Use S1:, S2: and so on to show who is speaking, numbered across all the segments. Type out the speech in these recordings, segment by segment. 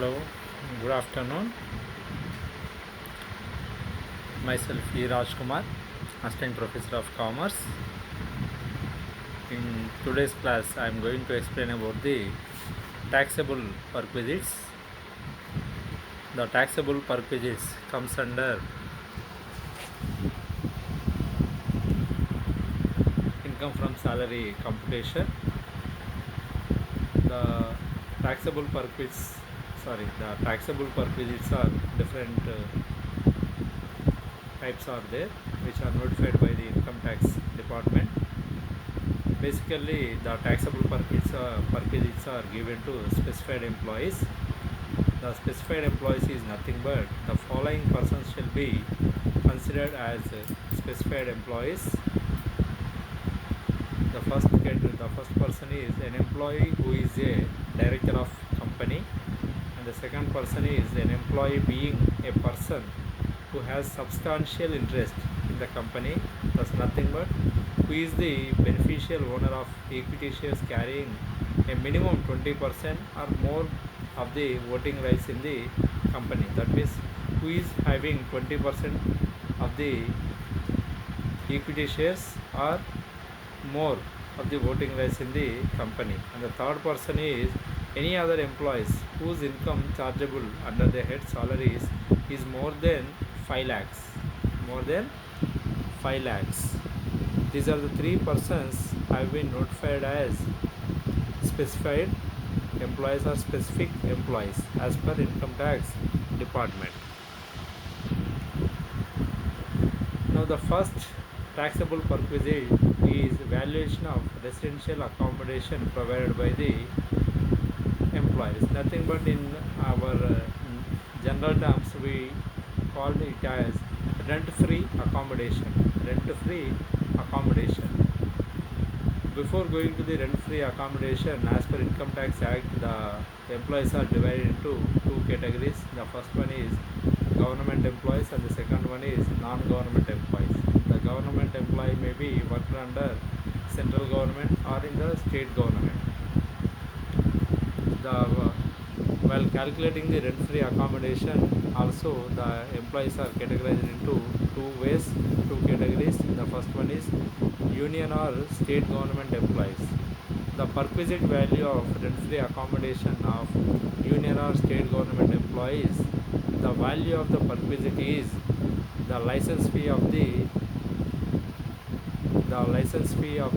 S1: Hello, good afternoon. Myself E. Raj Kumar, Assistant Professor of Commerce. In today's class, I am going to explain about the taxable perquisites. The taxable perquisites comes under income from salary computation. The taxable perquisites, the taxable perquisites are different types are there, which are notified by the income tax department. Basically, the taxable perquisites are given to specified employees. The specified employees is nothing but the following persons shall be considered as specified employees. The first person is an employee who is a director of company, and the second person is an employee being a person who has substantial interest in the company. That's nothing but who is the beneficial owner of equity shares carrying a minimum 20% or more of the voting rights in the company. That means who is having 20% of the equity shares or more of the voting rights in the company. And the third person is any other employees whose income chargeable under the head salaries is more than 5 lakhs. More than 5 lakhs. These are the three persons have been notified as specified employees or specific employees as per income tax department. Now the first taxable perquisite is valuation of residential accommodation provided by the employees. Nothing but in our general terms we call it as rent-free accommodation. Rent-free accommodation. Before going to the rent-free accommodation, as per Income Tax Act, the employees are divided into two categories. The first one is government employees and the second one is non-government employees. The government employee may be worked under central government or in the state government. While calculating the rent-free accommodation, also the employees are categorized into two ways, two categories. The first one is union or state government employees. The perquisite value of rent-free accommodation of union or state government employees, the value of the perquisite is the license fee of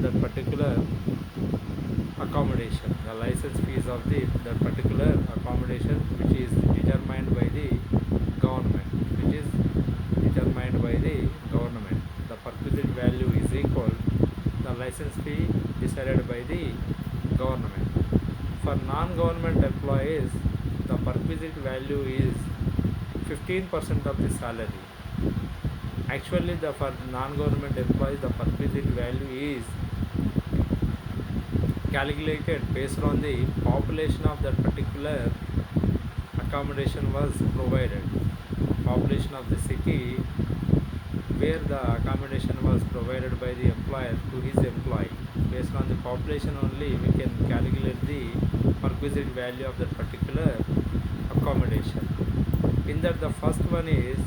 S1: that particular accommodation. The license fees of that particular accommodation, which is determined by the government. The perquisite value is equal the license fee decided by the government. For non-government employees, the perquisite value is 15% of the salary. Actually, for non-government employees, the perquisite value is calculated based on the population of that particular accommodation was provided. Population of the city where the accommodation was provided by the employer to his employee. Based on the population only, we can calculate the perquisite value of that particular accommodation. In that, the first one is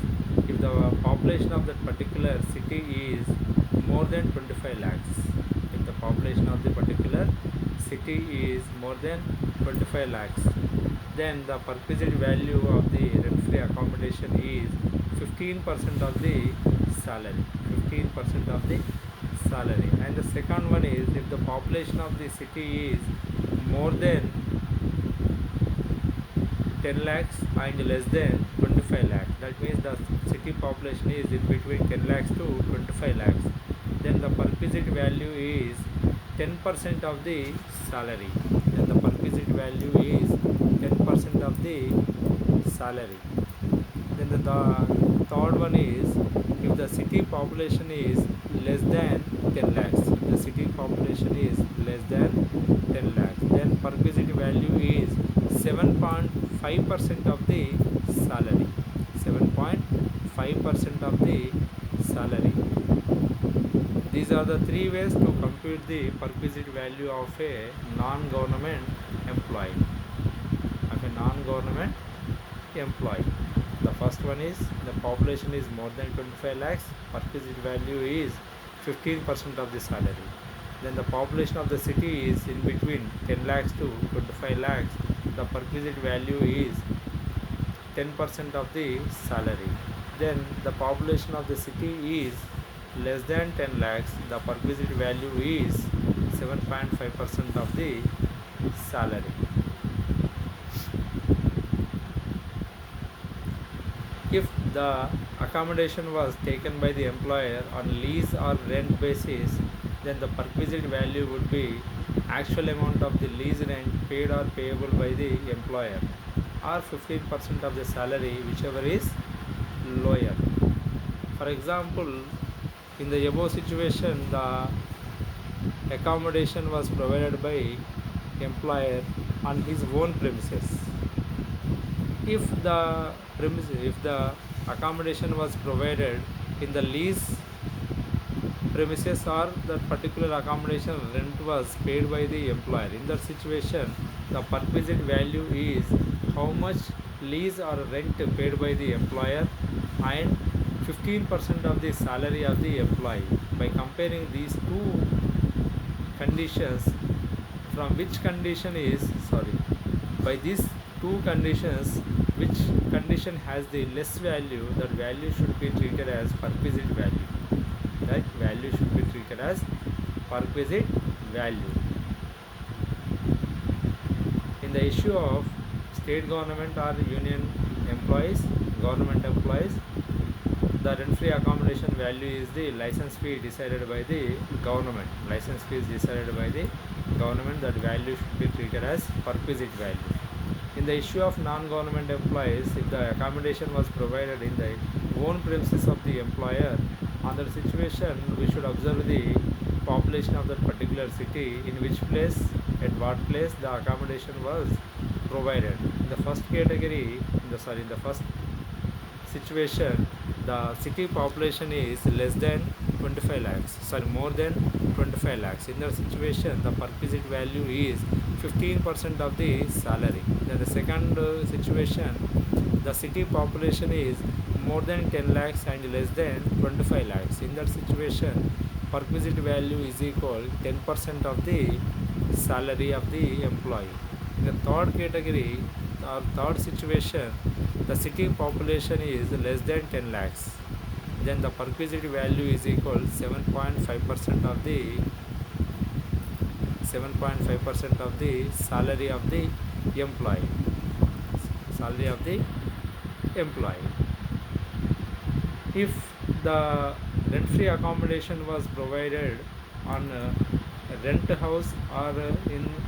S1: if the population of that particular city is more than 25 lakhs. If the population of the particular city is more than 25 lakhs, then the perquisite value of the rent-free accommodation is 15% of the salary. 15% of the salary. And the second one is if the population of the city is more than 10 lakhs and less than 25 lakhs. That means the city population is in between 10 lakhs to 25 lakhs. Then the perquisite value is 10% of the salary. Then the perquisite value is 10% of the salary. Then the third one is if the city population is less than 10 lakhs. If the city population is less than 10 lakhs, then perquisite value is 7.5% of the salary. 7.5% of the salary. These are the three ways to compute the perquisite value of a non-government employee. employee. The first one is the population is more than 25 lakhs, perquisite value is 15% of the salary. Then the population of the city is in between 10 lakhs to 25 lakhs, the perquisite value is 10% of the salary. Then the population of the city is less than 10 lakhs, the perquisite value is 7.5% of the salary. If the accommodation was taken by the employer on lease or rent basis, then the perquisite value would be actual amount of the lease rent paid or payable by the employer, or 15% of the salary, whichever is lower. For example, in the above situation, the accommodation was provided by employer on his own premises. If the accommodation was provided in the lease premises, or the particular accommodation rent was paid by the employer, in that situation the perquisite value is how much lease or rent paid by the employer and 15% of the salary of the employee. By comparing these two conditions, from which condition is by these two conditions, which condition has the less value, that value should be treated as perquisite value. That value should be treated as perquisite value. In the issue of state government or union employees, government employees, the rent-free accommodation value is the license fee decided by the government. License fee is decided by the government. That value should be treated as perquisite value. In the issue of non-government employees, if the accommodation was provided in the own premises of the employer, on that situation we should observe the population of that particular city, in which place, at what place the accommodation was provided. In the first category, in the first situation, the city population is less than 25 lakhs, more than 25 lakhs. In that situation, the perquisite value is 15% of the salary. Then the second situation, the city population is more than 10 lakhs and less than 25 lakhs. In that situation, perquisite value is equal 10% of the salary of the employee. In the third category or third situation, the city population is less than 10 lakhs. Then the perquisite value is equal 7.5% of the salary of the employee. Salary of the employee. If the rent-free accommodation was provided on a rent house or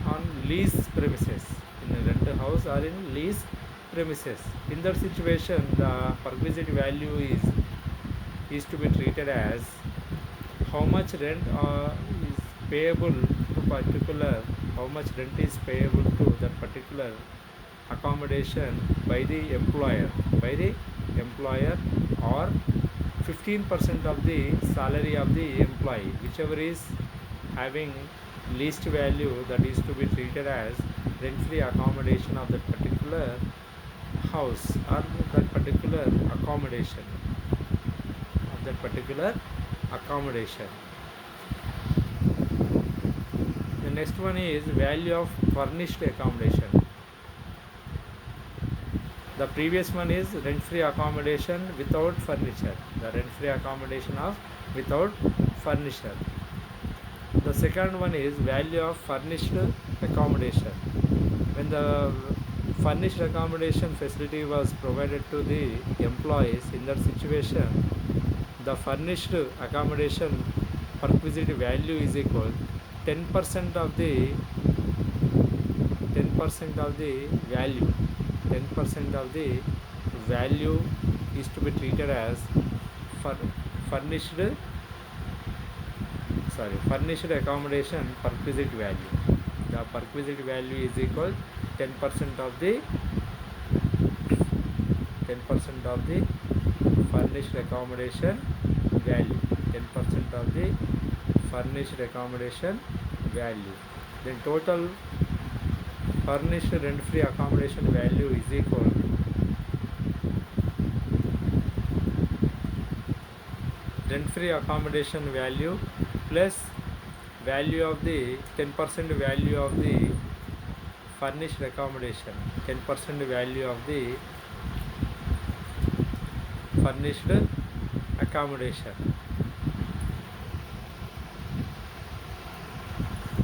S1: on lease premises, in a rent house or in lease premises, in that situation the perquisite value is to be treated as how much rent is payable to particular, how much rent is payable to that particular accommodation by the employer, or 15% of the salary of the employee, whichever is having least value, that is to be treated as rent-free accommodation of that particular house or that particular accommodation. The next one is value of furnished accommodation. The previous one is rent-free accommodation without furniture. The rent-free accommodation of without furniture. The second one is value of furnished accommodation. When the furnished accommodation facility was provided to the employees, in that situation the furnished accommodation perquisite value is equal 10% of the value. 10% of the value is to be treated as furnished accommodation perquisite value. The perquisite value is equal 10% of the furnished accommodation value. 10% of the furnished accommodation value. Then total furnished rent-free accommodation value is equal rent-free accommodation value plus value of the 10% value of the furnished accommodation, 10% value of the furnished accommodation.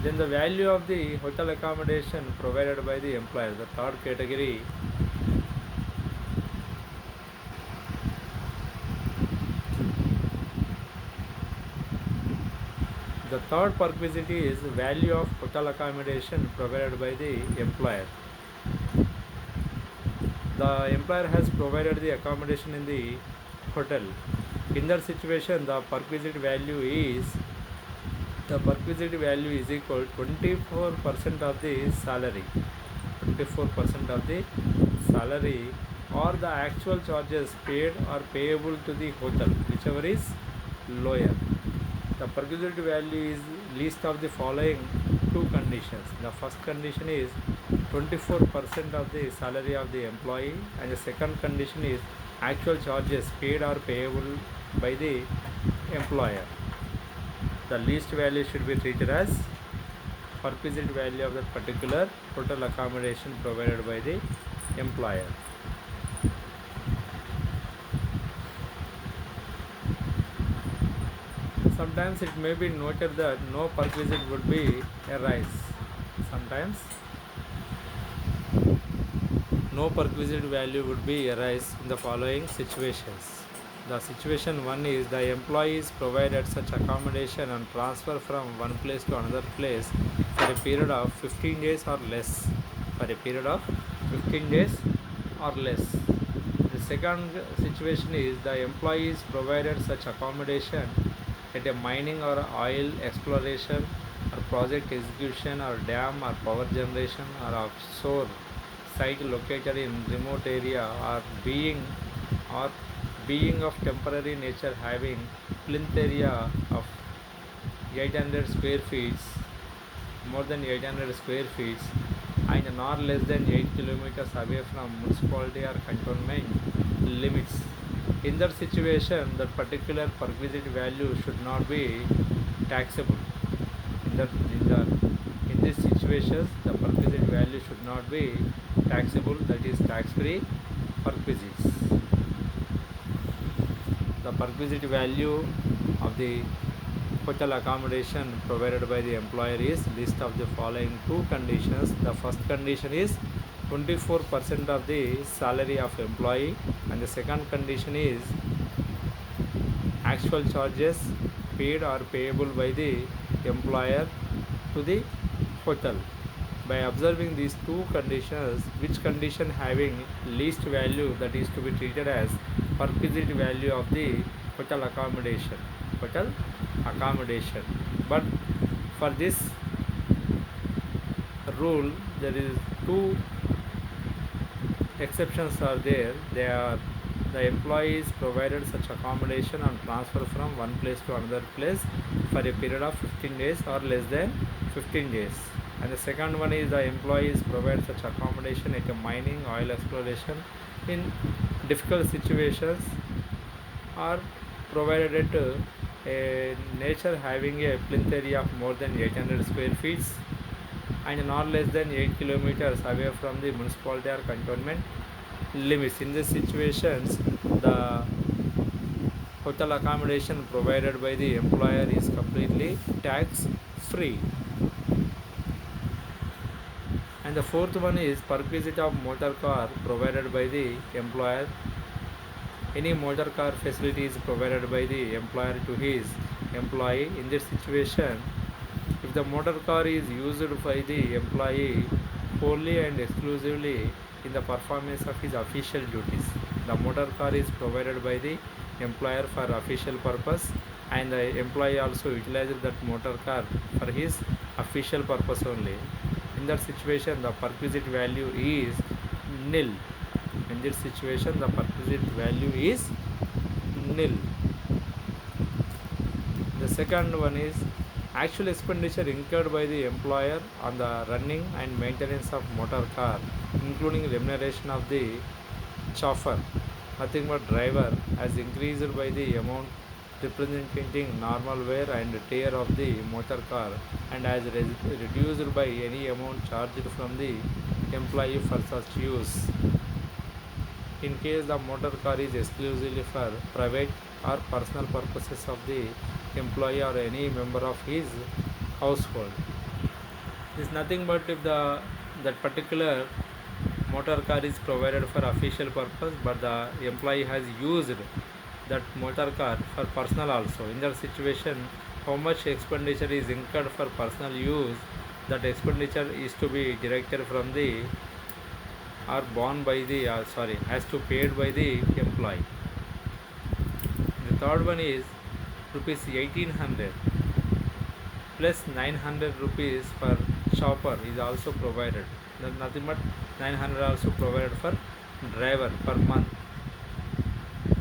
S1: Then the value of the hotel accommodation provided by the employer, the third category. The third perquisite is value of hotel accommodation provided by the employer. The employer has provided the accommodation in the hotel. In that situation, the perquisite value is equal 24% of the salary. 24% of the salary or the actual charges paid or payable to the hotel, whichever is lower. The perquisite value is least of the following two conditions. The first condition is 24% of the salary of the employee, and the second condition is actual charges paid or payable by the employer. The least value should be treated as perquisite value of that particular hotel accommodation provided by the employer. Sometimes it may be noted that no perquisite would be arise. Sometimes no perquisite value would be arise in the following situations. The situation one is the employee is provided such accommodation and transfer from one place to another place for a period of 15 days or less. For a period of 15 days or less. The second situation is the employee is provided such accommodation at a mining or oil exploration or project execution or dam or power generation or offshore site located in remote area or being of temporary nature having plinth area of 800 square feet, more than 800 square feet, and not less than 8 kilometers away from municipality or cantonment limits. In that situation, that particular perquisite value should not be taxable. In these situations, the perquisite value should not be taxable, that is tax-free perquisites. The perquisite value of the hotel accommodation provided by the employer is list of the following two conditions. The first condition is 24% of the salary of employee, and the second condition is actual charges paid or payable by the employer to the hotel. By observing these two conditions, which condition having least value, that is to be treated as perquisite value of the hotel accommodation. But for this rule, there is two exceptions are there. They are the employees provided such accommodation and transfer from one place to another place for a period of 15 days or less than 15 days. And the second one is the employees provide such accommodation at a mining, oil exploration in difficult situations, or provided at a nature having a plinth area of more than 800 square feet and not less than 8 kilometers away from the municipality or cantonment limits. In these situations, the hotel accommodation provided by the employer is completely tax free. And the fourth one is perquisite of motor car provided by the employer. Any motor car facility is provided by the employer to his employee. In this situation, if the motor car is used by the employee wholly and exclusively in the performance of his official duties, the motor car is provided by the employer for official purpose, and the employee also utilizes that motor car for his official purpose only. In that situation, the perquisite value is nil. In this situation, the perquisite value is nil. The second one is actual expenditure incurred by the employer on the running and maintenance of motor car, including remuneration of the chauffeur, nothing but driver, has increased by the amount representing normal wear and tear of the motor car and as reduced by any amount charged from the employee for such use. In case the motor car is exclusively for private or personal purposes of the employee or any member of his household. Is nothing but if that particular motor car is provided for official purpose but the employee has used that motor car for personal also. In that situation, how much expenditure is incurred for personal use, that expenditure is to be deducted from the or borne by the has to paid by the employee. The third one is rupees 1800 plus 900 rupees for shopper is also provided. Then nothing but 900 also provided for driver per month.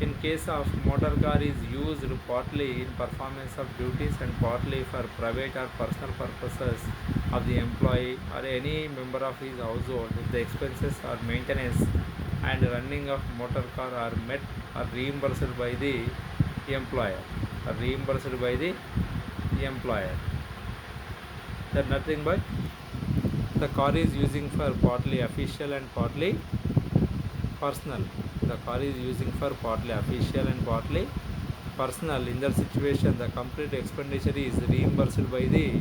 S1: In case of motor car is used partly in performance of duties and partly for private or personal purposes of the employee or any member of his household, if the expenses or maintenance and running of motor car are met or reimbursed by the employer That nothing but the car is using for partly official and partly personal. The car is using for partly official and partly personal. In that situation, the complete expenditure is reimbursed by the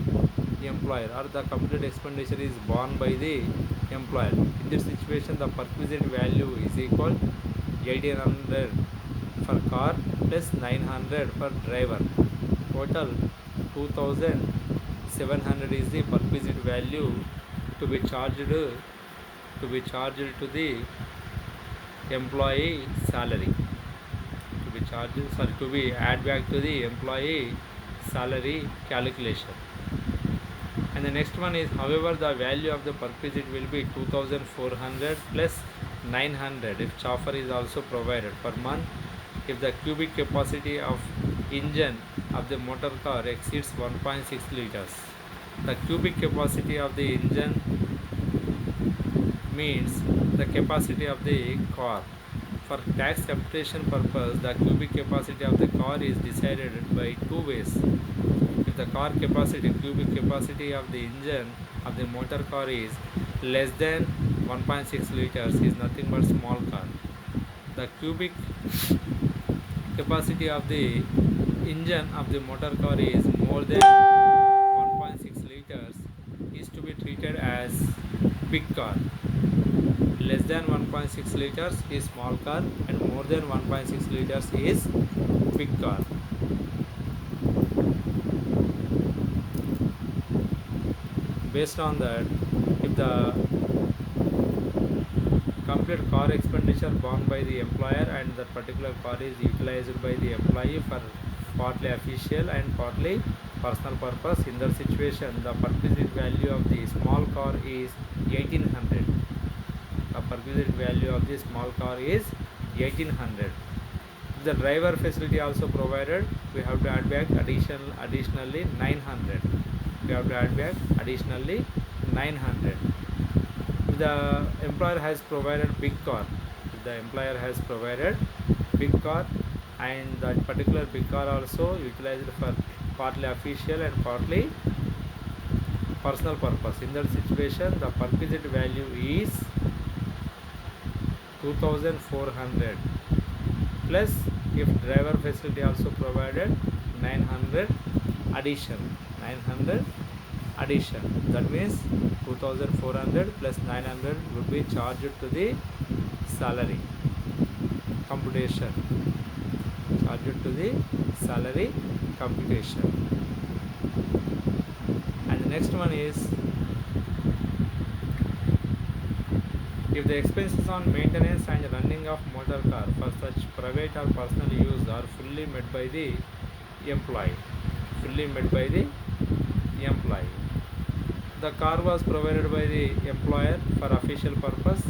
S1: employer or the complete expenditure is borne by the employer. In this situation, the perquisite value is equal 1800 for car plus 900 for driver. Total 2700 is the perquisite value to be charged to the employee salary, to be add back to the employee salary calculation. And the next one is, however, the value of the perquisite will be 2400 plus 900 if chauffeur is also provided per month if the cubic capacity of engine of the motor car exceeds 1.6 liters. The cubic capacity of the engine means the capacity of the car. For tax computation purpose, the cubic capacity of the car is decided by two ways. If the cubic capacity of the engine of the motor car is less than 1.6 liters, is nothing but small car. The cubic capacity of the engine of the motor car is more than 1.6 liters, is to be treated as big car. Less than 1.6 liters is small car and more than 1.6 liters is big car. Based on that, if the complete car expenditure borne by the employer and that particular car is utilized by the employee for partly official and partly personal purpose, in that situation the perquisite value of the small car is 1800. The perquisite value of the small car is 1800. If the driver facility also provided, we have to add back additionally 900. If the employer has provided big car, and that particular big car also utilized for partly official and partly personal purpose, in that situation the perquisite value is 2400 plus if driver facility also provided 900 addition. That means 2400 plus 900 would be charged to the salary computation. And the next one is, if the expenses on maintenance and running of motor car for such private or personal use are fully met by the employee. The car was provided by the employer for official purpose,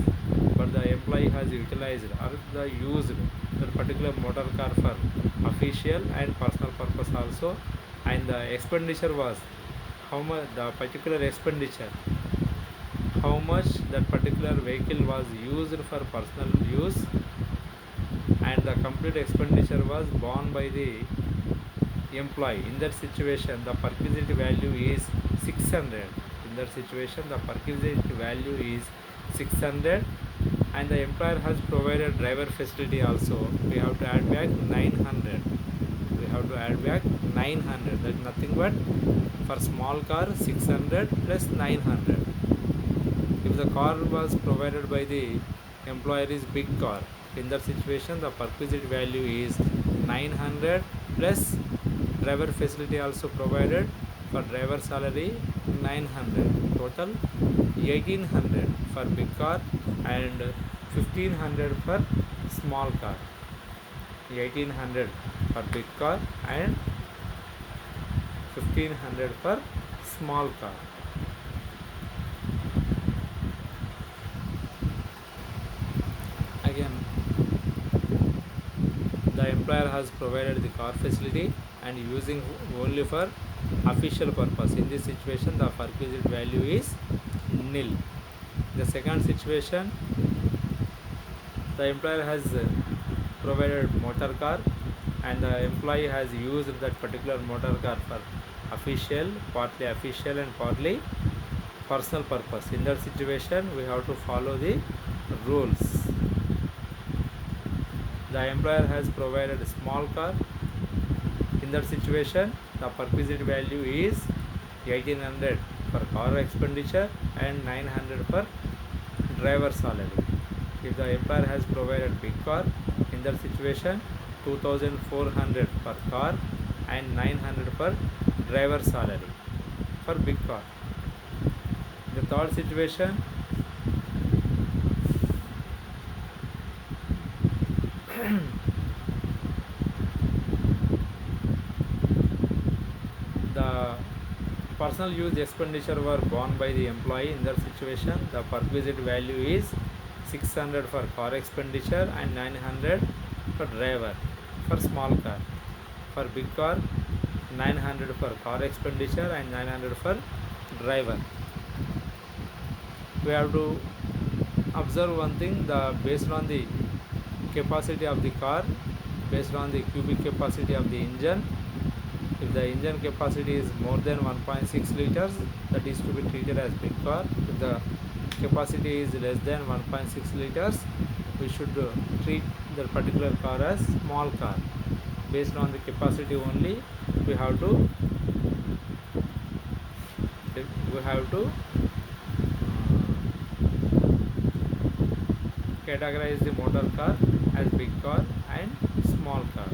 S1: but the employee has utilized or used that particular motor car for official and personal purpose also, and the expenditure was how much that particular vehicle was used for personal use, and the complete expenditure was borne by the employee. In that situation, the perquisite value is 600. In that situation, the perquisite value is 600, and the employer has provided driver facility also. We have to add back 900. We have to add back 900. That is nothing but for small car 600 plus 900. If the car was provided by the employer is big car, in that situation the perquisite value is 900 plus driver facility also provided. For driver salary 900, total 1800 for big car and 1500 for small car. 1800 for big car and 1500 for small car. Again, the employer has provided the car facility and using only for official purpose. In this situation, the perquisite value is nil. The second situation, the employer has provided motor car and the employee has used that particular motor car for official, partly official and partly personal purpose. In that situation, we have to follow the rules. The employer has provided a small car. In that situation, the perquisite value is 1800 for car expenditure and 900 for driver salary. If the employer has provided big car, in that situation 2400 per car and 900 per driver salary for big car. The third situation, the personal use expenditure were borne by the employee. In that situation, the perquisite value is 600 for car expenditure and 900 for driver for small car. For big car, 900 for car expenditure and 900 for driver. We have to observe one thing, based on the capacity of the car, based on the cubic capacity of the engine. If the engine capacity is more than 1.6 liters, that is to be treated as big car. If the capacity is less than 1.6 liters, we should treat the particular car as small car. Based on the capacity only, we have to categorize the motor car as big car and small car.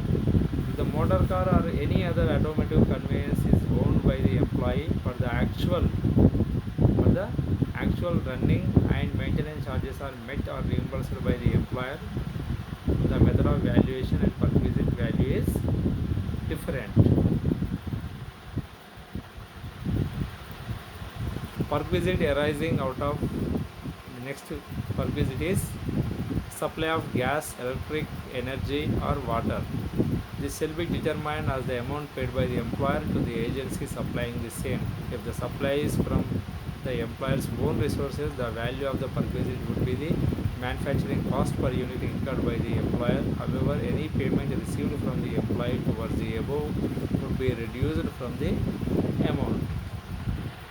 S1: If the motor car or any other automotive conveyance is owned by the employee for the actual running and maintenance charges are met or reimbursed by the employer, the method of valuation and perquisite value is different. Perquisite arising out of the next perquisite is supply of gas, electric energy or water. This shall be determined as the amount paid by the employer to the agency supplying the same. If the supply is from the employer's own resources, the value of the perquisite would be the manufacturing cost per unit incurred by the employer. However, any payment received from the employee towards the above would be reduced from the amount.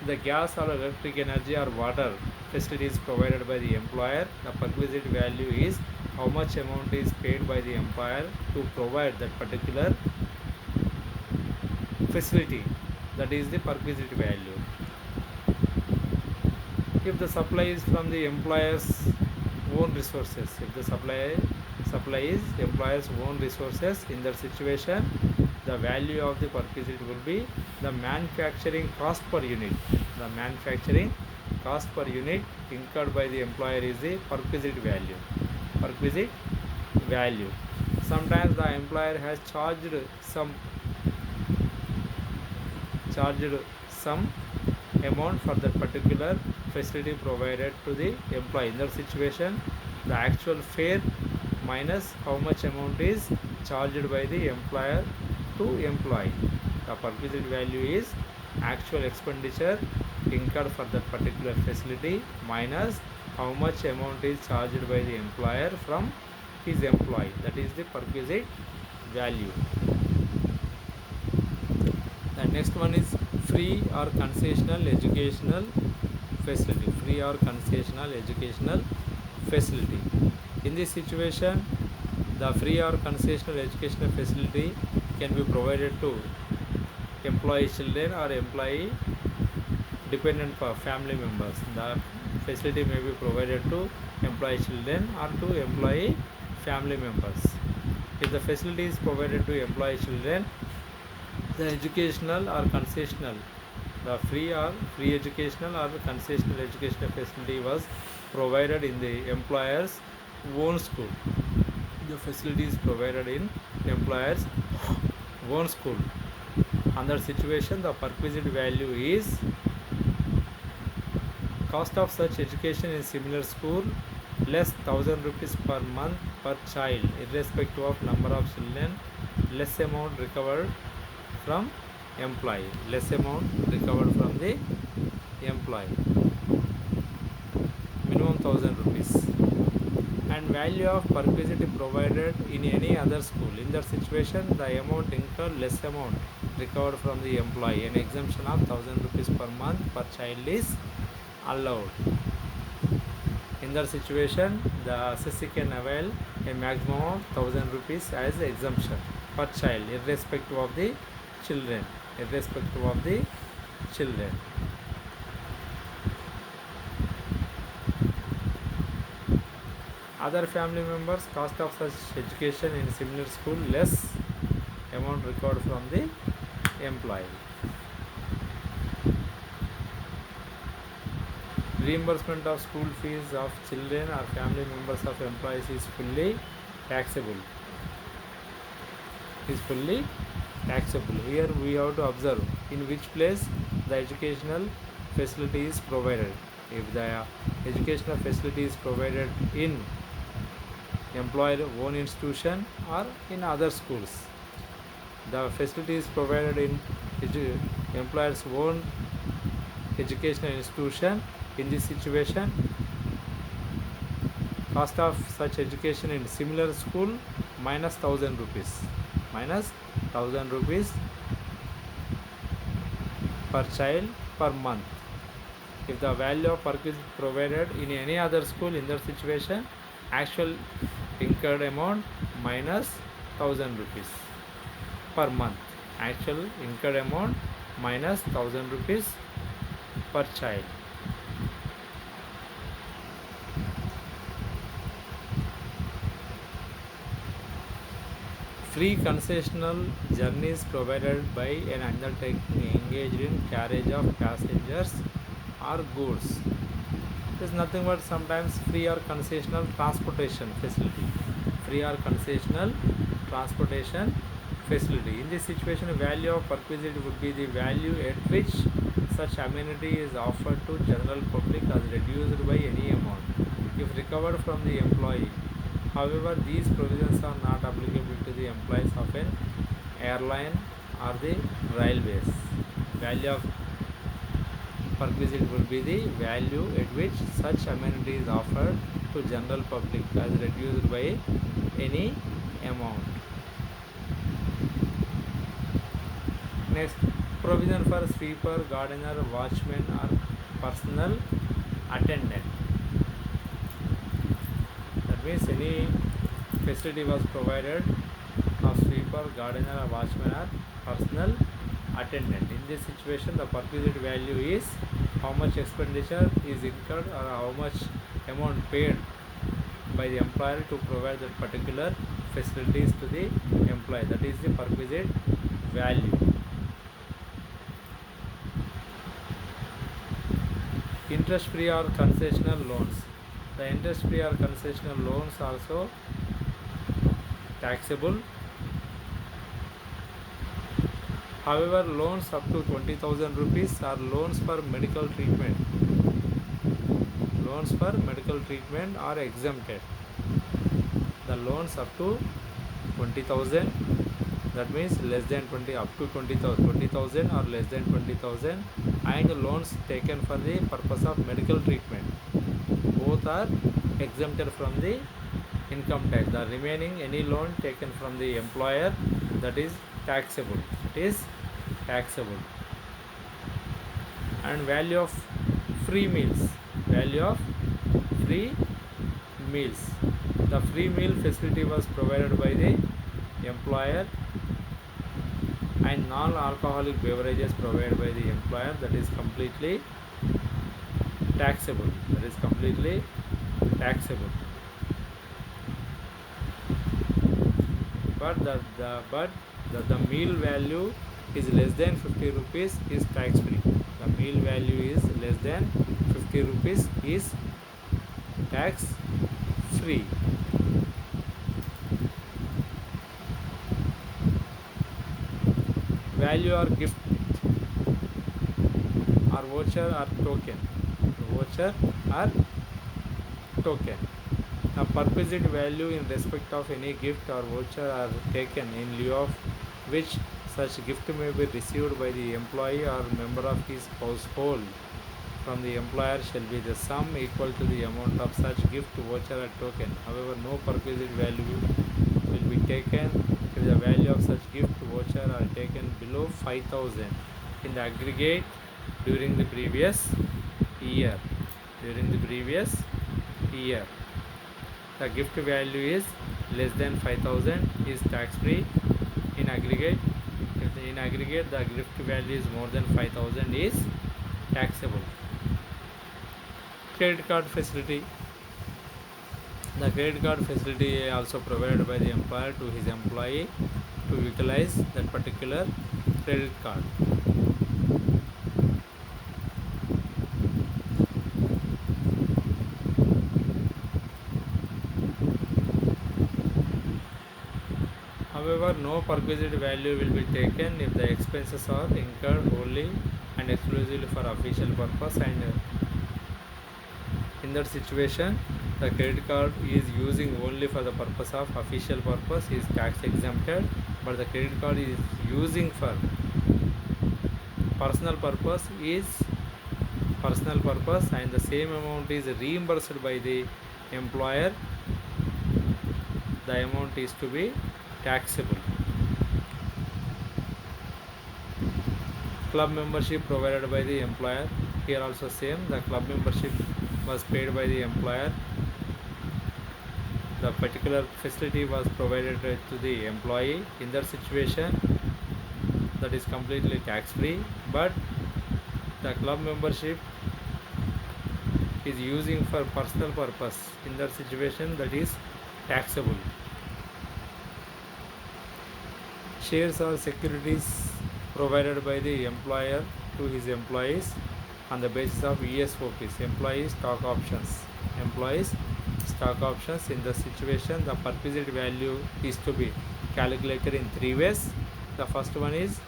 S1: The gas or electric energy or water facilities provided by the employer, the perquisite value is how much amount is paid by the employer to provide that particular facility. That is the perquisite value. If the supply is from the employer's own resources, if the supply is employer's own resources, in that situation the value of the perquisite will be the manufacturing cost per unit. The manufacturing cost per unit incurred by the employer is the perquisite value. Perquisite value. Sometimes the employer has charged some amount for that particular facility provided to the employee. In that situation, the actual fare minus how much amount is charged by the employer to employee. The perquisite value is actual expenditure incurred for that particular facility minus how much amount is charged by the employer from his employee. That is the perquisite value. And next one is free or concessional educational facility. Free or concessional educational facility. In this situation, the free or concessional educational facility can be provided to employee children or employee dependent family members. The facility may be provided to employee children or to employee family members. If the facility is provided to employee children, the educational or concessional, the free educational or concessional educational facility was provided in the employer's own school. The facility is provided in employer's own school. Under situation, the perquisite value is cost of such education in similar school less 1000 rupees per month per child irrespective of number of children, less amount recovered from employee, less amount recovered from the employee, minimum 1000 rupees. And value of perquisite provided in any other school. In that situation, the amount incurred less amount recovered from the employee. An exemption of 1000 rupees per month per child is allowed. In that situation, the assessee can avail a maximum of 1000 rupees as exemption per child irrespective of the children. Irrespective of the children. Other family members, cost of such education in similar school less amount recovered from the employee. Reimbursement of school fees of children or family members of employees is fully taxable. Is fully taxable. Here we have to observe in which place the educational facility is provided. If the educational facility is provided in employer own institution or in other schools, the facility is provided in employer's own educational institution. In this situation, cost of such education in similar school minus 1000 rupees, minus 1000 rupees per child per month. If the value of perquisite provided in any other school, in that situation, actual incurred amount minus 1000 rupees per month. Actual incurred amount minus 1000 rupees per child. Free concessional journeys provided by an undertaking engaged in carriage of passengers or goods. It is nothing but sometimes free or concessional transportation facility. Free or concessional transportation facility. In this situation, the value of perquisite would be the value at which such amenity is offered to general public as reduced by any amount if recovered from the employee. However, these provisions are not applicable to the employees of an airline or the railways. Value of perquisite will be the value at which such amenity is offered to general public as reduced by any amount. Next, provision for sweeper, gardener, watchman or personal attendant. That means any facility was provided of sweeper, gardener, or watchman or personal attendant. In this situation, the perquisite value is how much expenditure is incurred or how much amount paid by the employer to provide that particular facilities to the employee. That is the perquisite value. Interest free or concessional loans. The interest free or concessional loans also taxable. However, loans up to 20,000 rupees are loans for medical treatment. Loans for medical treatment are exempted. The loans up to 20,000, that means less than 20, up to 20,000 or less than 20,000, and loans taken for the purpose of medical treatment, both are exempted from the income tax. The remaining any loan taken from the employer, that is taxable. It is taxable. And value of free meals, value of free meals. The free meal facility was provided by the employer, and non-alcoholic beverages provided by the employer, that is completely taxable. That is completely taxable. But the meal value is less than 50 rupees is tax free. The meal value is less than 50 rupees is tax free. Value or gift or voucher or token. Voucher or token. A perquisite value in respect of any gift or voucher are taken in lieu of which such gift may be received by the employee or member of his household from the employer shall be the sum equal to the amount of such gift, voucher or token. However, no perquisite value will be taken if the value of such gift, voucher are taken below 5,000 in the aggregate during the previous year. During the previous year, the gift value is less than 5,000 is tax free. In aggregate, if in aggregate the gift value is more than 5,000 is taxable. Credit card facility. The credit card facility also provided by the employer to his employee to utilize that particular credit card. However, no perquisite value will be taken if the expenses are incurred wholly and exclusively for official purpose, and in that situation the credit card is using only for the purpose of official purpose is tax exempted, but the credit card is using for personal purpose is personal purpose, and the same amount is reimbursed by the employer, the amount is to be taxable. Club membership provided by the employer. Here also same, the club membership was paid by the employer. The particular facility was provided to the employee. In that situation, that is completely tax free, but the club membership is using for personal purpose. In that situation, that is taxable. Shares or securities provided by the employer to his employees on the basis of ESOPs, employee stock options. Employees stock options. In the situation, the perquisite value is to be calculated in three ways. The first one is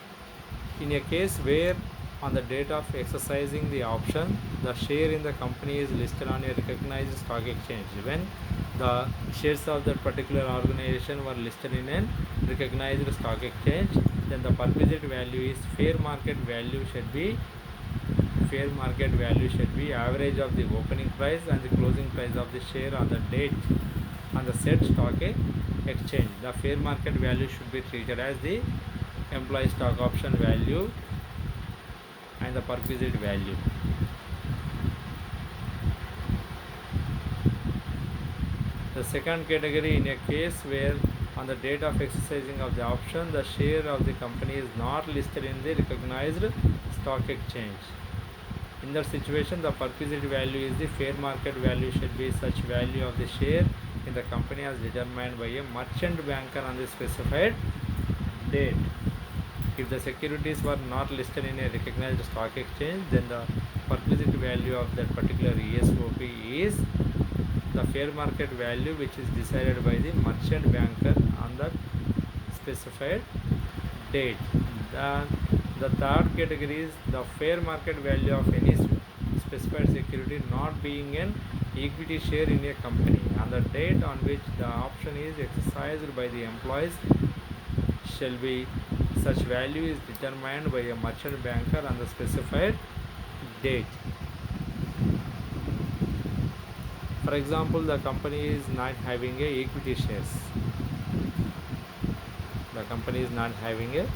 S1: in a case where on the date of exercising the option, the share in the company is listed on a recognized stock exchange. When the shares of that particular organization were listed in a recognized stock exchange, then the perquisite value is fair market value should be average of the opening price and the closing price of the share on the date on the said stock exchange. The fair market value should be treated as the employee stock option value and the perquisite value. The second category, in a case where on the date of exercising of the option, the share of the company is not listed in the recognized stock exchange. In that situation, the perquisite value is the fair market value should be such value of the share in the company as determined by a merchant banker on the specified date. If the securities were not listed in a recognized stock exchange, then the perquisite value of that particular ESOP is the fair market value which is decided by the merchant banker on the specified date. The third category is the fair market value of any specified security not being an equity share in a company on the date on which the option is exercised by the employees shall be such value is determined by a merchant banker on the specified date. For example, the company is not having a equity shares. The company is not having a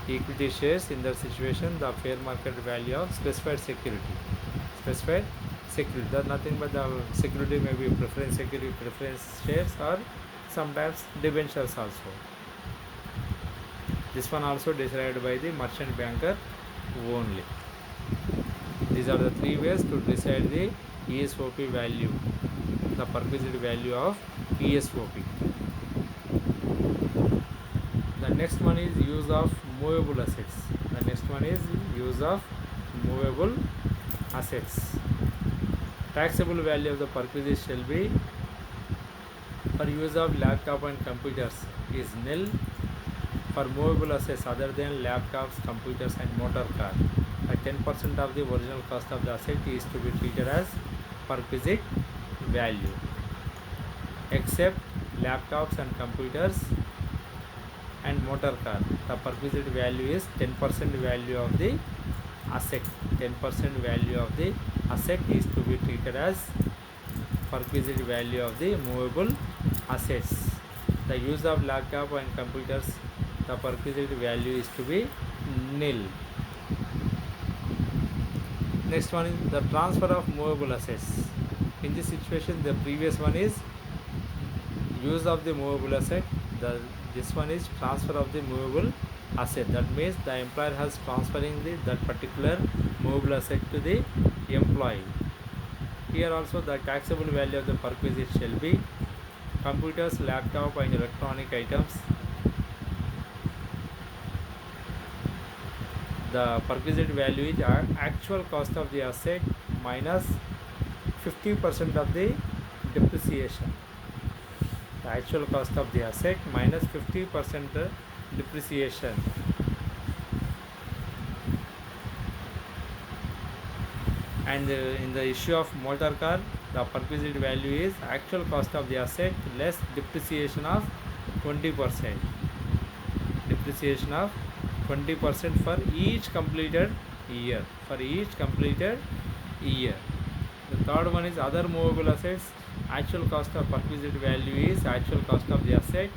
S1: equity shares. In that situation, the fair market value of specified security. Specified security. That nothing but the security may be preference security, preference shares, or sometimes debentures also. This one also decided by the merchant banker only. These are the three ways to decide the ESOP value, the perquisite value of ESOP. The next one is use of movable assets. The next one is use of movable assets. Taxable value of the perquisite shall be for use of laptop and computers is nil. For movable assets other than laptops, computers and motor car, 10% of the original cost of the asset is to be treated as perquisite value, except laptops and computers and motor car. The perquisite value is 10% value of the asset. 10% value of the asset is to be treated as perquisite value of the movable assets. The use of laptop and computers, the perquisite value is to be nil. Next one is the transfer of movable assets. In this situation, the previous one is use of the movable asset. This one is transfer of the movable asset. That means the employer has transferring that particular movable asset to the employee. Here also the taxable value of the perquisite shall be computers, laptop and electronic items. The perquisite value is actual cost of the asset minus 50% of the depreciation. The actual cost of the asset minus 50% depreciation. And in the issue of motor car, the perquisite value is actual cost of the asset less depreciation of 20%. Depreciation of 20% for each completed year. For each completed year. The third one is other movable assets. Actual cost of perquisite value is actual cost of the asset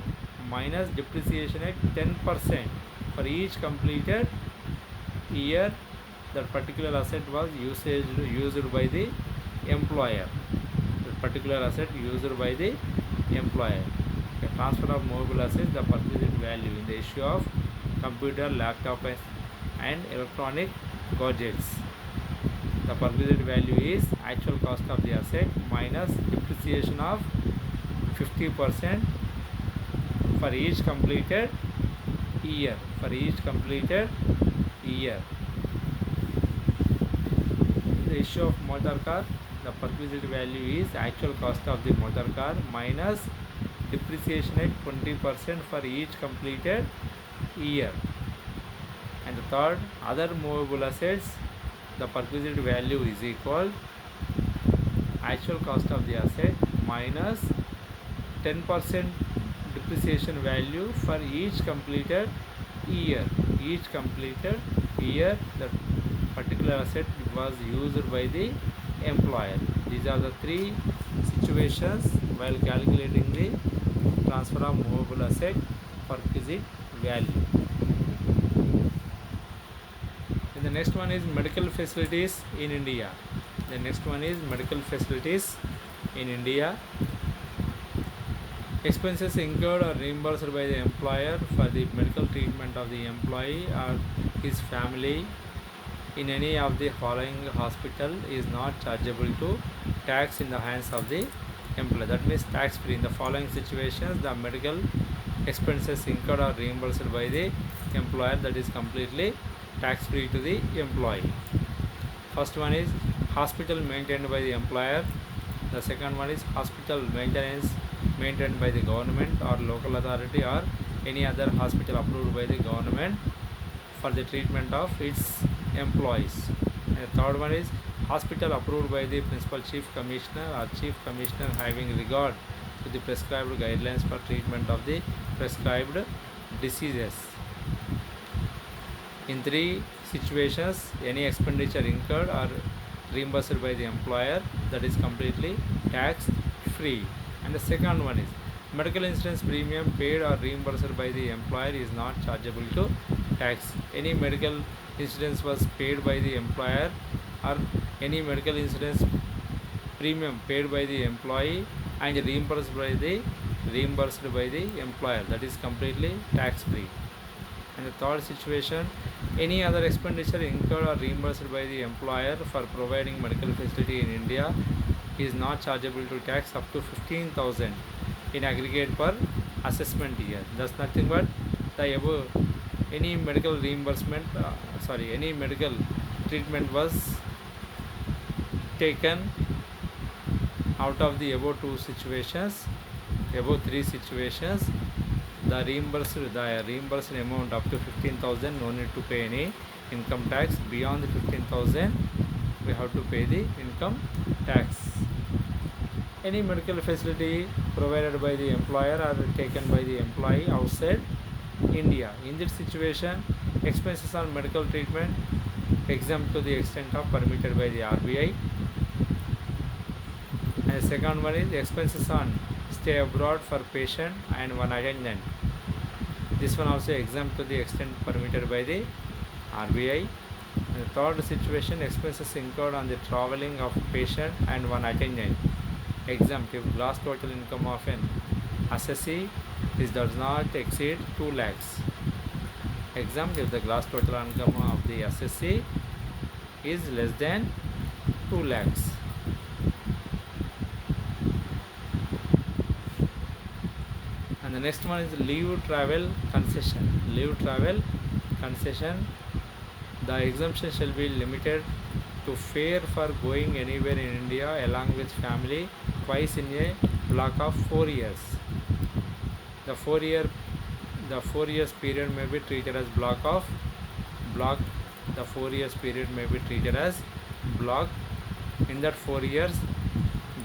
S1: minus depreciation at 10% for each completed year that particular asset was used by the employer. That particular asset used by the employer. The transfer of movable assets, the perquisite value in the issue of computer, laptop and electronic gadgets. The perquisite value is actual cost of the asset minus depreciation of 50% for each completed year. For each completed year. The issue of motor car, the perquisite value is actual cost of the motor car minus depreciation at 20% for each completed year. And the third, other movable assets, the perquisite value is equal actual cost of the asset minus 10% depreciation value for each completed year. Each completed year the particular asset was used by the employer. These are the three situations while calculating the transfer of movable asset perquisite value. And the next one is medical facilities in India. The next one is medical facilities in India. Expenses incurred or reimbursed by the employer for the medical treatment of the employee or his family in any of the following hospital is not chargeable to tax in the hands of the employer. That means tax free. In the following situations, the medical expenses incurred or reimbursed by the employer, that is completely tax free to the employee. First one is hospital maintained by the employer. The second one is hospital maintenance maintained by the government or local authority or any other hospital approved by the government for the treatment of its employees. And the third one is hospital approved by the principal chief commissioner or chief commissioner having regard to the prescribed guidelines for treatment of the prescribed diseases. In three situations, any expenditure incurred or reimbursed by the employer, that is completely tax free. And the second one is medical insurance premium paid or reimbursed by the employer is not chargeable to tax. Any medical insurance was paid by the employer, or any medical insurance premium paid by the employee and reimbursed by the employer, that is completely tax free. And the third situation, any other expenditure incurred or reimbursed by the employer for providing medical facility in India is not chargeable to tax up to 15,000 in aggregate per assessment year. That's nothing but the above. Any medical reimbursement, any medical treatment was taken out of the above two situations, above three situations, the reimbursed amount up to 15,000, no need to pay any income tax. Beyond the 15,000, we have to pay the income tax. Any medical facility provided by the employer or taken by the employee outside India, in this situation, expenses on medical treatment exempt to the extent of permitted by the RBI. And the second one is expenses on stay abroad for patient and one attendant. This one also exempt to the extent permitted by the RBI. And the third situation, expenses incurred on the traveling of patient and one attendant, exempt if gross total income of an assessee does not exceed 2 lakhs. Exempt if the gross total income of the assessee is less than 2 lakhs. And the next one is leave travel concession. Leave travel concession. The exemption shall be limited to fare for going anywhere in India along with family twice in a block of 4 years. The 4 years period may be treated as block. The 4 years period may be treated as block. In that 4 years,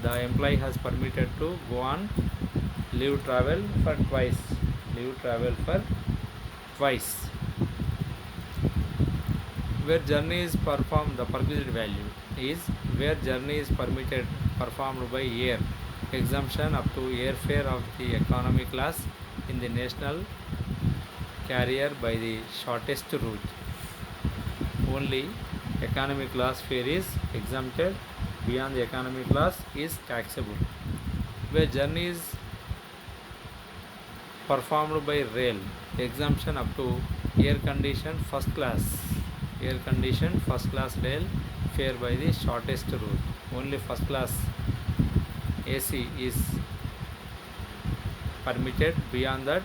S1: the employee has permitted to go on leave travel for twice. Where journey is performed, the perquisite value is where journey is performed by air. Exemption up to airfare of the economy class in the national carrier by the shortest route. Only economy class fare is exempted. Beyond the economy class is taxable. Where journey is performed by rail, exemption up to air conditioned first class rail fare by the shortest route. Only first class AC is permitted. Beyond that,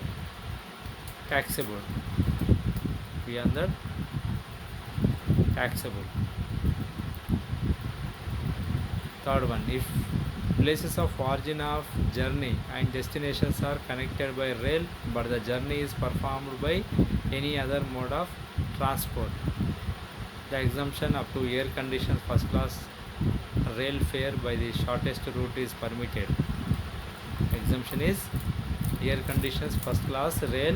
S1: taxable. Third one, if places of origin of journey and destinations are connected by rail but the journey is performed by any other mode of transport, the exemption up to air conditioned first class rail fare by the shortest route is permitted. Exemption is air conditioned first class rail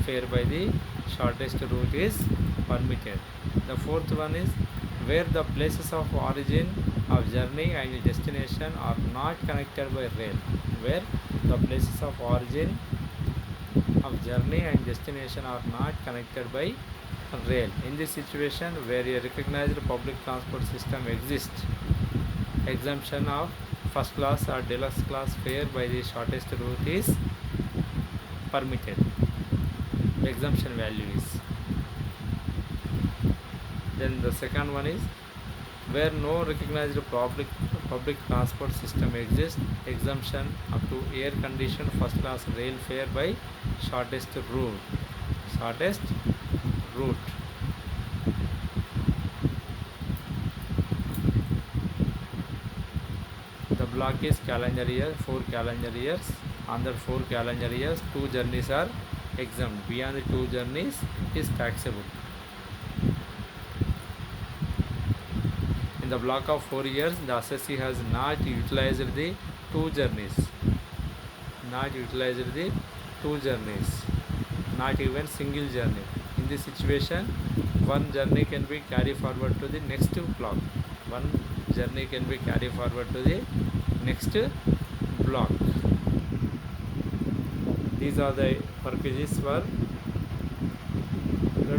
S1: fare by the shortest route is permitted. The fourth one is where the places of origin of journey and destination are not connected by rail. Where the places of origin of journey and destination are not connected by rail. In this situation, where a recognized public transport system exists, exemption of first class or deluxe class fare by the shortest route is permitted. Exemption value is. Then the second one is where no recognized public transport system exists, exemption up to air conditioned first class rail fare by shortest route. The block is calendar year, 4 calendar years. Under 4 calendar years, 2 journeys are exempt. Beyond the 2 journeys is taxable. In the block of 4 years, the assessee has not utilized the 2 journeys. Not even single journey. In this situation, one journey can be carried forward to the next block. These are the purposes for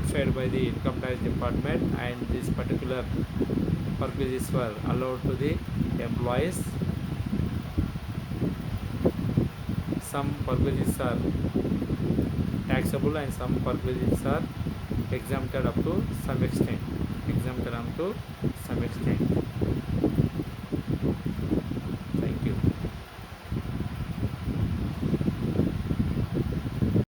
S1: notified by the income tax department, and this particular purposes were allowed to the employees. Some purposes are taxable and some purposes are exempted up to some extent.